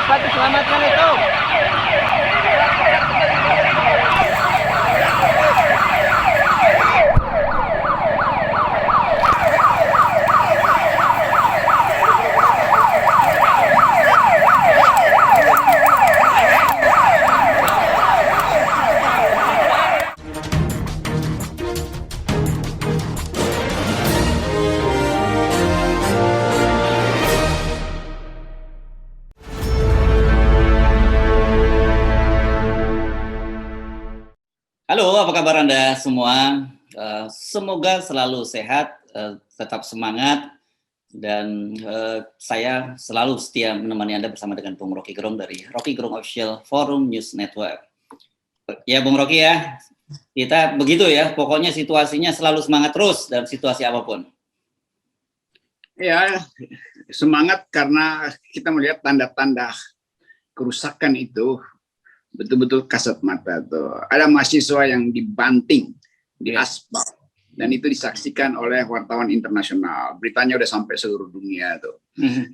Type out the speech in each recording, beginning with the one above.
dapat diselamatkan itu. Halo, apa kabar Anda semua? Semoga selalu sehat, tetap semangat, dan saya selalu setia menemani Anda bersama dengan Bung Rocky Gerung dari Rocky Gerung Official Forum News Network. Ya, Bung Rocky ya, kita begitu ya, pokoknya situasinya selalu semangat terus dalam situasi apapun. Ya, semangat karena kita melihat tanda-tanda kerusakan itu betul-betul kasat mata tuh. Ada mahasiswa yang dibanting di aspal dan itu disaksikan oleh wartawan internasional. Beritanya udah sampai seluruh dunia tuh.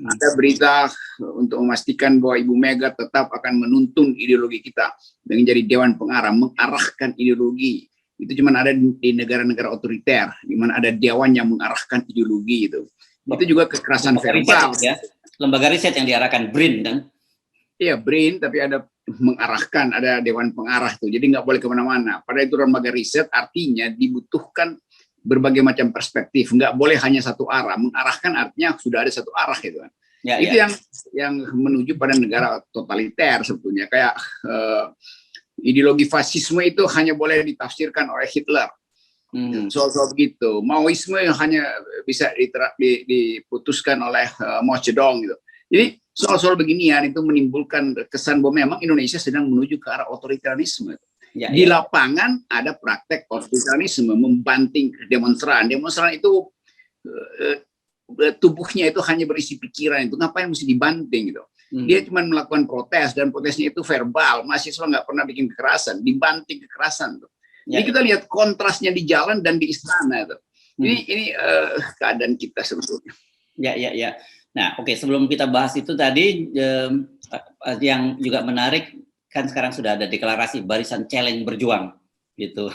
Ada berita untuk memastikan bahwa Ibu Mega tetap akan menuntun ideologi kita dengan jadi dewan pengarah, mengarahkan ideologi. Itu cuma ada di negara-negara otoriter, di mana ada dewan yang mengarahkan ideologi itu. Itu juga kekerasan verbal. Ya. Lembaga riset yang diarahkan BRIN kan? Iya, BRIN, tapi ada mengarahkan, ada dewan pengarah tuh, jadi nggak boleh kemana-mana. Pada itu lembaga riset artinya dibutuhkan berbagai macam perspektif, nggak boleh hanya satu arah. Mengarahkan artinya sudah ada satu arah gitu kan. Ya, itu ya. yang menuju pada negara totaliter sebetulnya, kayak ideologi fasisme itu hanya boleh ditafsirkan oleh Hitler. Soal begitu, Maoisme yang hanya bisa diputuskan oleh Mao Zedong gitu. Jadi soal-soal beginian itu menimbulkan kesan bahwa memang Indonesia sedang menuju ke arah otoritarianisme. Ya, di lapangan ada praktek otoritarianisme, membanting demonstran. Demonstran itu tubuhnya itu hanya berisi pikiran, itu ngapain mesti dibanting gitu. Dia cuma melakukan protes dan protesnya itu verbal. Mahasiswa nggak pernah bikin kekerasan, dibanting kekerasan tuh. Jadi kita lihat kontrasnya di jalan dan di istana tuh. Ini keadaan kita sebetulnya. Ya. Nah, oke, sebelum kita bahas itu tadi yang juga menarik kan sekarang sudah ada deklarasi Barisan Celeng Berjuang gitu.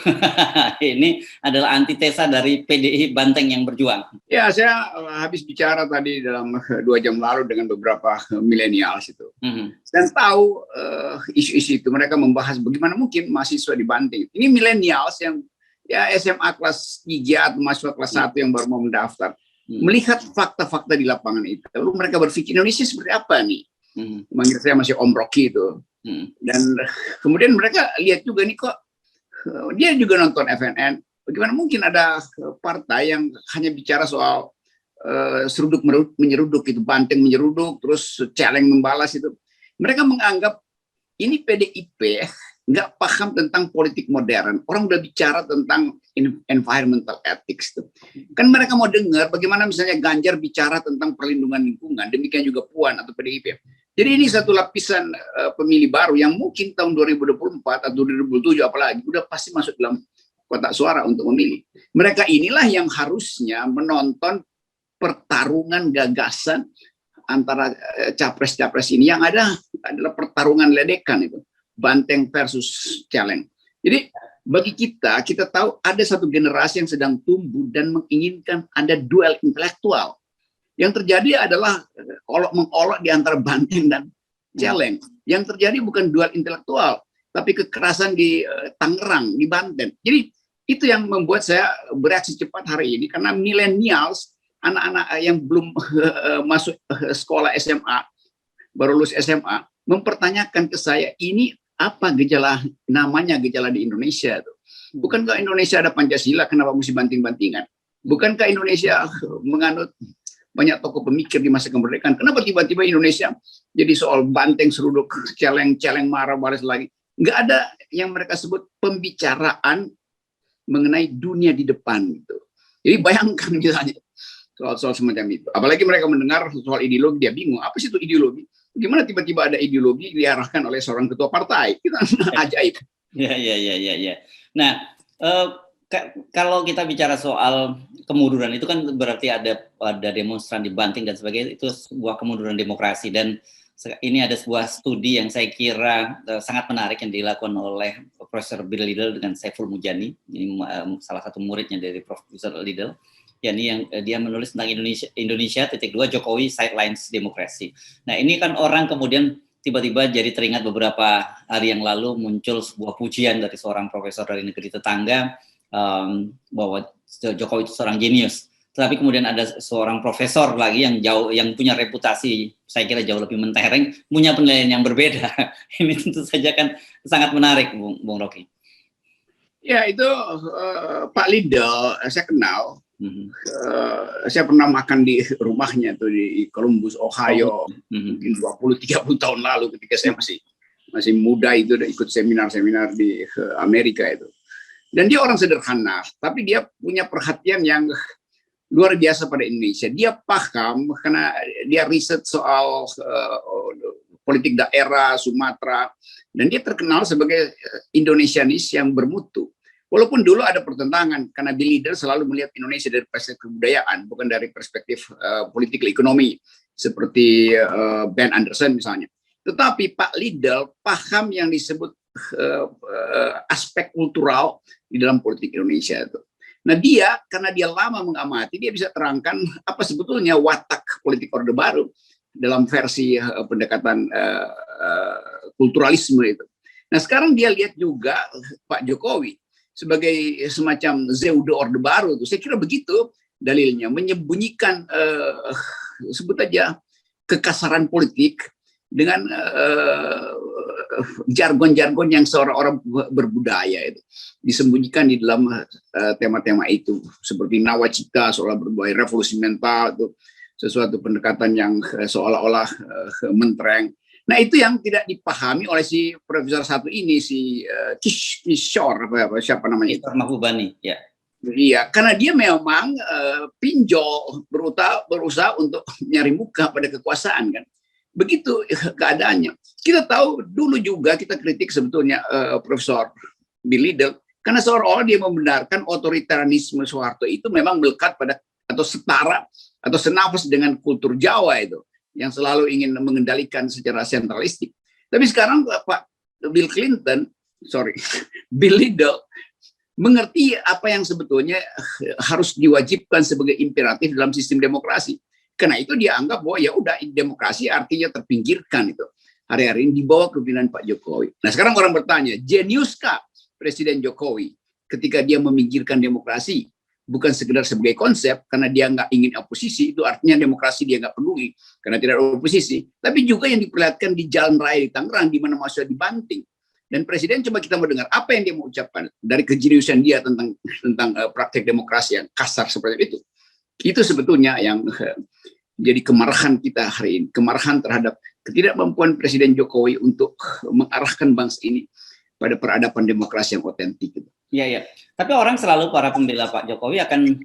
Ini adalah antitesa dari PDI Banteng yang berjuang. Ya, saya habis bicara tadi dalam 2 jam lalu dengan beberapa milenial itu. Dan tahu isu-isu itu, mereka membahas bagaimana mungkin mahasiswa dibanting. Ini milenial yang ya SMA kelas 3 atau mahasiswa kelas 1 yang baru mau mendaftar. Melihat fakta-fakta di lapangan itu, lalu mereka berpikir Indonesia seperti apa nih? Manggil saya masih Om Rocky itu. Dan kemudian mereka lihat juga nih kok, dia juga nonton FNN, bagaimana mungkin ada partai yang hanya bicara soal seruduk menyeruduk itu, banteng menyeruduk, terus celeng membalas itu. Mereka menganggap ini PDIP nggak paham tentang politik modern. Orang udah bicara tentang environmental ethics tuh. Kan mereka mau dengar bagaimana misalnya Ganjar bicara tentang perlindungan lingkungan, demikian juga Puan atau PDIP. Jadi ini satu lapisan pemilih baru yang mungkin tahun 2024 atau 2027 apalagi udah pasti masuk dalam kotak suara untuk memilih. Mereka inilah yang harusnya menonton pertarungan gagasan antara capres-capres ini, yang ada adalah pertarungan ledekan itu. Banteng versus Celeng. Jadi bagi kita tahu ada satu generasi yang sedang tumbuh dan menginginkan ada duel intelektual. Yang terjadi adalah olok-mengolok di antara Banteng dan Celeng. Yang terjadi bukan duel intelektual, tapi kekerasan di Tangerang, di Banten. Jadi itu yang membuat saya bereaksi cepat hari ini, karena millennials, anak-anak yang belum masuk sekolah SMA, baru lulus SMA, mempertanyakan ke saya, ini apa gejala, namanya gejala di Indonesia tuh. Bukankah Indonesia ada Pancasila, kenapa mesti banting-bantingan? Bukankah Indonesia menganut banyak tokoh pemikir di masa kemerdekaan? Kenapa tiba-tiba Indonesia jadi soal banteng, seruduk, celeng marah, baris lagi? Nggak ada yang mereka sebut pembicaraan mengenai dunia di depan gitu. Jadi bayangkan misalnya soal semacam itu. Apalagi mereka mendengar soal ideologi, dia bingung. Apa sih itu ideologi? Gimana tiba-tiba ada ideologi diarahkan oleh seorang ketua partai? Itu ajaib. Ya. Nah, kalau kita bicara soal kemunduran itu kan berarti ada demonstran di Banting dan sebagainya, itu sebuah kemunduran demokrasi. Dan ini ada sebuah studi yang saya kira sangat menarik yang dilakukan oleh Profesor Bill Liddell dengan Saiful Mujani, ini salah satu muridnya dari Profesor Liddell. Yakni yang dia menulis tentang Indonesia _2 Jokowi Sidelines Demokrasi. Nah, ini kan orang kemudian tiba-tiba jadi teringat beberapa hari yang lalu muncul sebuah pujian dari seorang profesor dari negeri tetangga bahwa Jokowi itu seorang jenius. Tapi kemudian ada seorang profesor lagi yang punya reputasi, saya kira jauh lebih mentereng, punya penilaian yang berbeda. Ini tentu saja kan sangat menarik, Bung Rocky. Ya, itu Pak Liddell saya kenal. Saya pernah makan di rumahnya tuh di Columbus, Ohio, mungkin 20-30 tahun lalu ketika saya masih muda itu, udah ikut seminar-seminar di Amerika itu. Dan dia orang sederhana, tapi dia punya perhatian yang luar biasa pada Indonesia. Dia paham karena dia riset soal politik daerah Sumatera, dan dia terkenal sebagai Indonesianis yang bermutu. Walaupun dulu ada pertentangan karena Bill Liddell selalu melihat Indonesia dari perspektif kebudayaan, bukan dari perspektif politik ekonomi seperti Ben Anderson misalnya. Tetapi Pak Liddell paham yang disebut aspek kultural di dalam politik Indonesia itu. Nah, dia karena dia lama mengamati, dia bisa terangkan apa sebetulnya watak politik Orde Baru dalam versi pendekatan kulturalisme itu. Nah, sekarang dia lihat juga Pak Jokowi sebagai semacam Zeude Orde Baru itu. Saya kira begitu dalilnya, menyembunyikan sebut aja kekasaran politik dengan jargon-jargon yang seorang-orang berbudaya itu disembunyikan di dalam tema-tema itu, seperti nawacita soal berbudaya, revolusi mental itu sesuatu pendekatan yang seolah-olah mentereng. Nah, itu yang tidak dipahami oleh si profesor satu ini, si Kishore siapa namanya itu, Mahbubani, ya. Iya, karena dia memang pinjol, berusaha untuk nyari muka pada kekuasaan kan. Begitu keadaannya. Kita tahu dulu juga kita kritik sebetulnya Profesor Bill Liddell karena seolah-olah dia membenarkan otoritarianisme Soeharto itu memang melekat pada atau setara atau senafas dengan kultur Jawa itu yang selalu ingin mengendalikan secara sentralistik. Tapi sekarang Pak Bill Liddell mengerti apa yang sebetulnya harus diwajibkan sebagai imperatif dalam sistem demokrasi. Karena itu dia anggap bahwa ya udah demokrasi artinya terpinggirkan itu. Hari-hari ini dibawa kepemimpinan Pak Jokowi. Nah, sekarang orang bertanya, jeniuskah Presiden Jokowi ketika dia meminggirkan demokrasi? Bukan sekedar sebagai konsep, karena dia nggak ingin oposisi, itu artinya demokrasi dia nggak peduli, karena tidak ada oposisi. Tapi juga yang diperlihatkan di jalan raya di Tangerang, di mana mahasiswa dibanting. Dan Presiden coba kita mau dengar apa yang dia mau ucapkan dari kejeniusan dia tentang praktek demokrasi yang kasar seperti itu. Itu sebetulnya yang jadi kemarahan kita hari ini, kemarahan terhadap ketidakmampuan Presiden Jokowi untuk mengarahkan bangsa ini pada peradaban demokrasi yang otentik. Iya, ya. Tapi orang selalu, para pembela Pak Jokowi akan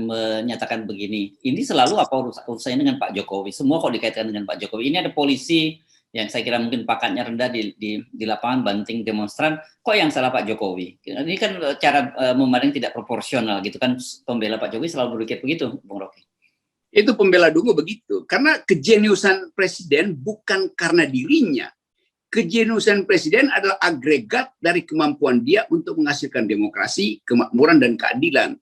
menyatakan begini, ini selalu apa urusannya dengan Pak Jokowi? Semua kok dikaitkan dengan Pak Jokowi. Ini ada polisi yang saya kira mungkin pangkatnya rendah di lapangan banting demonstran, kok yang salah Pak Jokowi? Ini kan cara memandang tidak proporsional gitu kan, pembela Pak Jokowi selalu berpikir begitu, Bung Rocky. Itu pembela dulu begitu, karena kejeniusan Presiden bukan karena dirinya. Kejeniusan Presiden adalah agregat dari kemampuan dia untuk menghasilkan demokrasi, kemakmuran, dan keadilan.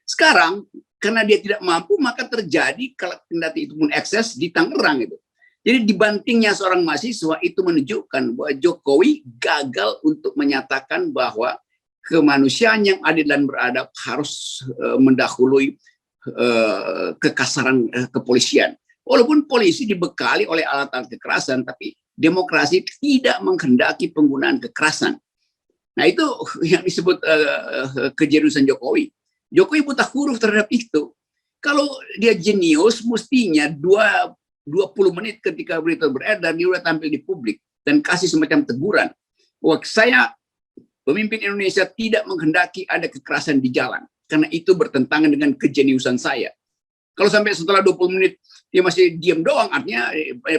Sekarang, karena dia tidak mampu, maka terjadi kalau kendati itu pun ekses di Tangerang itu. Jadi dibantingnya seorang mahasiswa itu menunjukkan bahwa Jokowi gagal untuk menyatakan bahwa kemanusiaan yang adil dan beradab harus mendahului kekasaran kepolisian. Walaupun polisi dibekali oleh alat-alat kekerasan, tapi demokrasi tidak menghendaki penggunaan kekerasan. Nah, itu yang disebut kejeniusan Jokowi. Jokowi buta huruf terhadap itu. Kalau dia jenius, mestinya 20 menit ketika berita beredar, dia sudah tampil di publik dan kasih semacam teguran. Wah, saya pemimpin Indonesia tidak menghendaki ada kekerasan di jalan, karena itu bertentangan dengan kejeniusan saya. Kalau sampai setelah 20 menit dia masih diam doang, artinya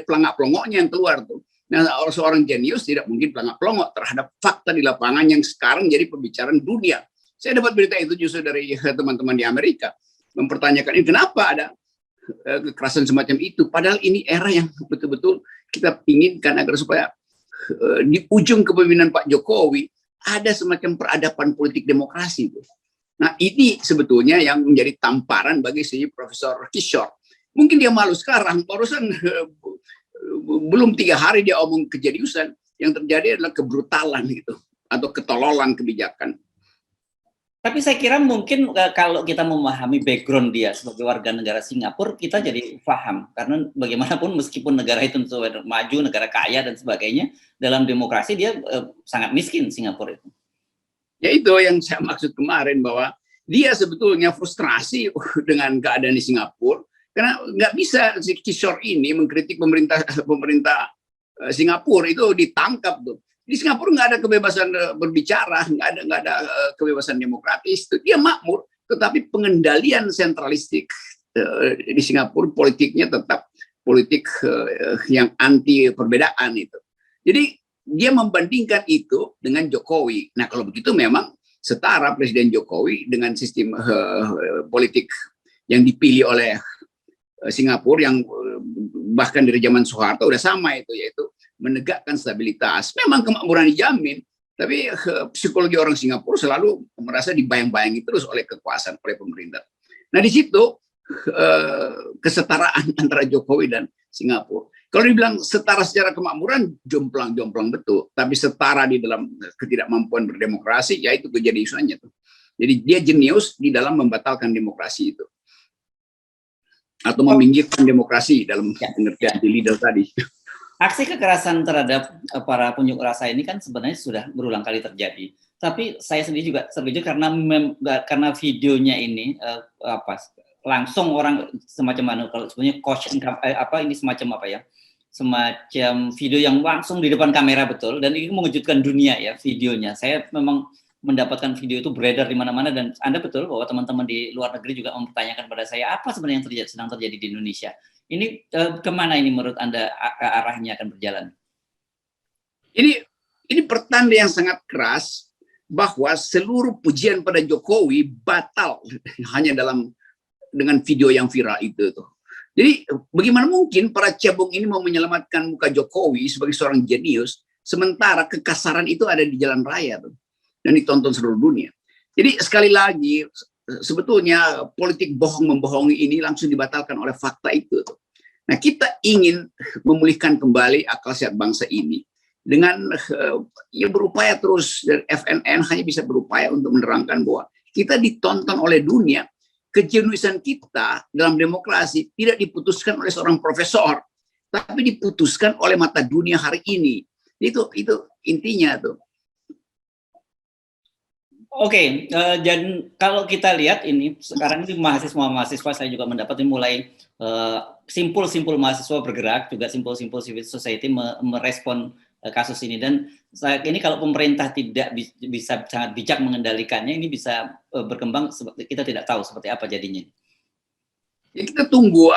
pelangak-pelongoknya yang keluar tuh. Nah, seorang jenius tidak mungkin pelangak-pelongok terhadap fakta di lapangan yang sekarang jadi pembicaraan dunia. Saya dapat berita itu justru dari teman-teman di Amerika, mempertanyakan ini kenapa ada kekerasan semacam itu. Padahal ini era yang betul-betul kita inginkan agar supaya di ujung kepemimpinan Pak Jokowi ada semacam peradaban politik demokrasi itu. Nah, ini sebetulnya yang menjadi tamparan bagi si Profesor Kishore. Mungkin dia malu sekarang, barusan belum 3 hari dia omong kejeniusan, yang terjadi adalah kebrutalan gitu, atau ketololan kebijakan. Tapi saya kira mungkin kalau kita memahami background dia sebagai warga negara Singapura, kita jadi paham. Karena bagaimanapun meskipun negara itu maju, negara kaya dan sebagainya, dalam demokrasi dia sangat miskin Singapura itu. Ya itu yang saya maksud kemarin, bahwa dia sebetulnya frustrasi dengan keadaan di Singapura, karena nggak bisa si Kishore ini mengkritik pemerintah Singapura, itu ditangkap tuh. Di Singapura nggak ada kebebasan berbicara, nggak ada kebebasan demokratis. Dia makmur, tetapi pengendalian sentralistik di Singapura, politiknya tetap politik yang anti perbedaan itu. Jadi dia membandingkan itu dengan Jokowi. Nah, kalau begitu memang setara Presiden Jokowi dengan sistem politik yang dipilih oleh Singapura, yang bahkan dari zaman Soeharto udah sama itu, yaitu menegakkan stabilitas. Memang kemakmuran dijamin, tapi psikologi orang Singapura selalu merasa dibayang-bayangi terus oleh kekuasaan, oleh pemerintah. Nah, di situ kesetaraan antara Jokowi dan Singapura. Kalau dibilang setara secara kemakmuran, jomplang-jomplang betul. Tapi setara di dalam ketidakmampuan berdemokrasi, ya itu kejeniusannya tuh. Jadi dia jenius di dalam membatalkan demokrasi itu, atau meminggirkan demokrasi dalam pengertian di leader tadi. Aksi kekerasan terhadap para pengunjuk rasa ini kan sebenarnya sudah berulang kali terjadi. Tapi saya sendiri juga setuju karena videonya ini langsung orang semacam mana, kalau sebenarnya ini semacam apa ya? Semacam video yang langsung di depan kamera betul, dan ini mengejutkan dunia ya videonya. Saya memang mendapatkan video itu beredar di mana-mana, dan Anda betul bahwa teman-teman di luar negeri juga mempertanyakan pada saya apa sebenarnya yang sedang terjadi di Indonesia. Ini kemana ini menurut Anda arahnya akan berjalan? Ini pertanda yang sangat keras bahwa seluruh pujian pada Jokowi batal hanya dengan video yang viral itu tuh. Jadi bagaimana mungkin para cebong ini mau menyelamatkan muka Jokowi sebagai seorang jenius, sementara kekasaran itu ada di jalan raya tuh, dan ditonton seluruh dunia. Jadi sekali lagi, sebetulnya politik bohong-membohongi ini langsung dibatalkan oleh fakta itu tuh. Nah, kita ingin memulihkan kembali akal sehat bangsa ini dengan ya berupaya terus, dan FNN hanya bisa berupaya untuk menerangkan bahwa kita ditonton oleh dunia. Kejeniusan kita dalam demokrasi tidak diputuskan oleh seorang profesor, tapi diputuskan oleh mata dunia hari ini. Itu intinya tuh. Oke, dan kalau kita lihat ini sekarang ini mahasiswa saya juga mendapat mulai simpul-simpul mahasiswa bergerak, juga simpul-simpul civil society merespon kasus ini, dan saat ini kalau pemerintah tidak bisa sangat bijak mengendalikannya, ini bisa berkembang kita tidak tahu seperti apa jadinya. Ya, kita tunggu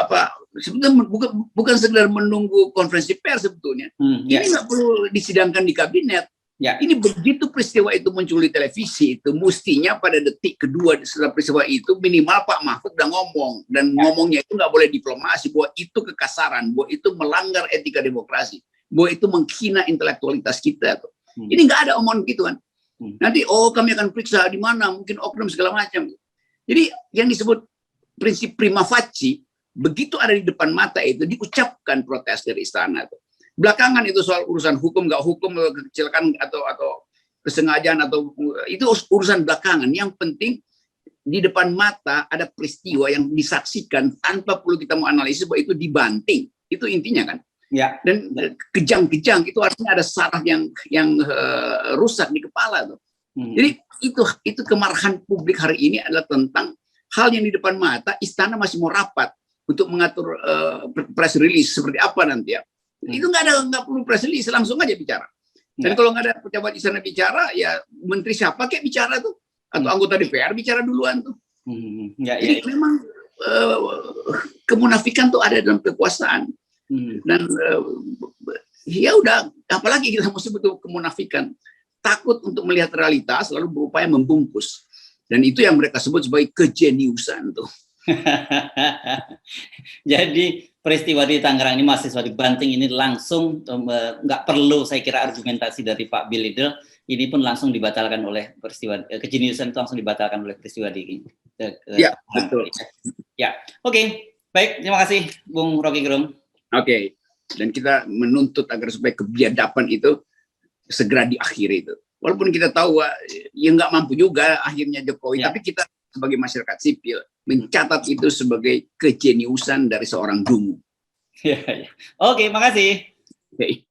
sebetulnya bukan sekedar menunggu konferensi pers sebetulnya. Ini nggak perlu disidangkan di kabinet. Ya. Ini begitu peristiwa itu muncul di televisi, itu mestinya pada detik kedua setelah peristiwa itu minimal Pak Mahfud udah ngomong, dan ngomongnya itu nggak boleh diplomasi, bahwa itu kekasaran, bahwa itu melanggar etika demokrasi, bahwa itu menghina intelektualitas kita tuh. Ini nggak ada omongan gitu kan. Nanti kami akan periksa di mana, mungkin oknum segala macam. Jadi yang disebut prinsip prima facie begitu ada di depan mata itu diucapkan protes dari istana tuh. Belakangan itu soal urusan hukum nggak hukum, kecelakaan atau kesengajaan, atau itu urusan belakangan. Yang penting di depan mata ada peristiwa yang disaksikan tanpa perlu kita mau analisis bahwa itu dibanting. Itu intinya kan. Ya. Dan kejang-kejang itu artinya ada saraf yang rusak di kepala tuh. Jadi itu kemarahan publik hari ini adalah tentang hal yang di depan mata. Istana masih mau rapat untuk mengatur press release seperti apa nanti ya. Itu nggak perlu press release, langsung aja bicara. Dan kalau nggak ada pejabat istana bicara, ya menteri siapa kayak bicara tuh, atau anggota DPR bicara duluan tuh. Jadi memang kemunafikan tuh ada dalam kekuasaan. Dan ya udah, apalagi kita mesti betul kemunafikan, takut untuk melihat realitas lalu berupaya membungkus, dan itu yang mereka sebut sebagai kejeniusan tuh. Jadi peristiwa di Tangerang ini, mahasiswa di Banting ini langsung nggak perlu saya kira argumentasi dari Pak Bill Lidl, ini pun langsung dibatalkan oleh peristiwa kejeniusan itu langsung dibatalkan oleh peristiwa di ya, betul. Ya, oke. Baik, terima kasih Bung Rocky Gerung. Oke. Dan kita menuntut agar supaya kebiadaban itu segera diakhiri itu. Walaupun kita tahu ya nggak mampu juga akhirnya Jokowi, tapi kita sebagai masyarakat sipil mencatat itu sebagai kejeniusan dari seorang dungu. Oke, makasih. Oke.